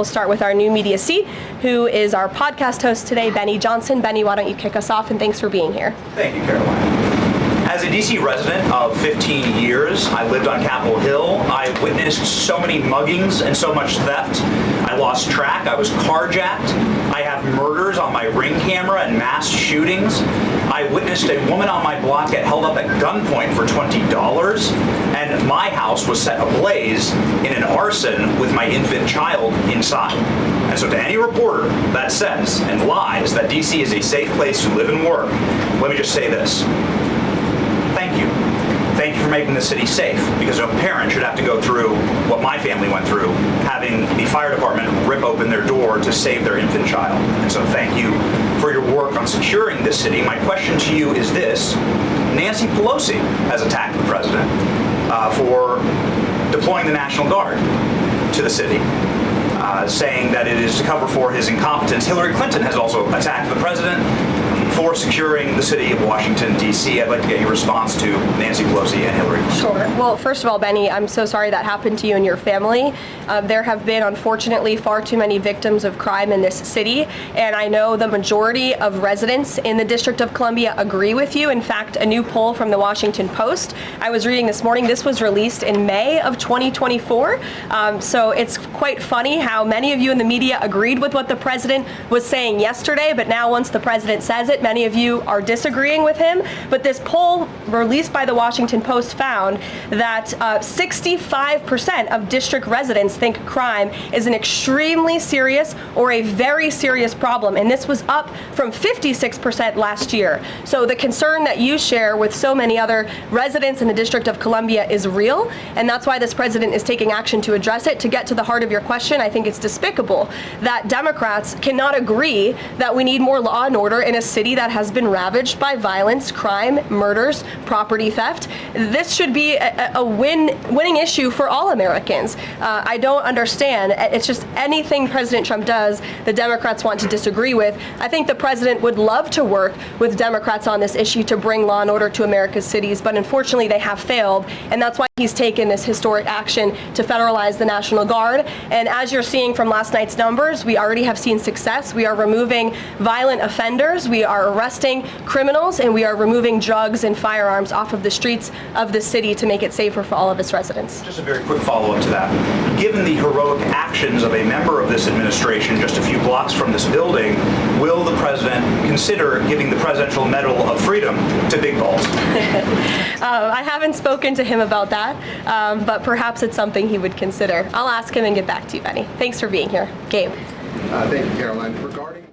We'll start with our new media seat, who is our podcast host today, Benny Johnson. Benny, why don't you kick us off, and thanks for being here. Thank you, Karoline. As a DC resident of 15 years, I lived on Capitol Hill. I witnessed so many muggings and so much theft. I lost track. I was carjacked. I have murders on my Ring camera and mass shootings. I witnessed a woman on my block get held up at gunpoint for $20, and my house was set ablaze in an arson with my infant child inside. And so to any reporter that says and lies that DC is a safe place to live and work, let me just say this. Thank you. Thank you for making the city safe, because no parent should have to go through what my family went through, having the fire department rip open their door to save their infant child. And so thank you for your work on securing this city. My question to you is this. Nancy Pelosi has attacked the president for deploying the National Guard to the city, saying that it is to cover for his incompetence. Hillary Clinton has also attacked the president for securing the city of Washington, D.C. I'd like to get your response to Nancy Pelosi and Hillary Clinton. Sure. Well, first of all, Benny, I'm so sorry that happened to you and your family. There have been, unfortunately, far too many victims of crime in this city, and I know the majority of residents in the District of Columbia agree with you. In fact, a new poll from the Washington Post I was reading this morning, this was released in May of 2024, so it's quite funny how many of you in the media agreed with what the president was saying yesterday, but now once the president says it, many of you are disagreeing with him. But this poll released by the Washington Post found that 65% of district residents think crime is an extremely serious or a very serious problem, and this was up from 56% last year. So the concern that you share with so many other residents in the District of Columbia is real, and that's why this president is taking action to address it. To get to the heart of your question, I think it's despicable that Democrats cannot agree that we need more law and order in a city that has been ravaged by violence, crime, murders, property theft. This should be a winning issue for all Americans. I don't understand. It's just anything President Trump does, the Democrats want to disagree with. I think the president would love to work with Democrats on this issue to bring law and order to America's cities, but unfortunately they have failed, and that's why he's taken this historic action to federalize the National Guard. And as you're seeing from last night's numbers, we already have seen success. We are removing violent offenders, we are arresting criminals, and we are removing drugs and firearms off of the streets of the city to make it safer for all of its residents. Just a very quick follow-up to that. Given the heroic actions of a member of this administration just a few blocks from this building, will the president consider giving the Presidential Medal of Freedom to Big Balls? I haven't spoken to him about that, but perhaps it's something he would consider. I'll ask him and get back to you, Benny. Thanks for being here. Gabe. Thank you, Karoline. Regarding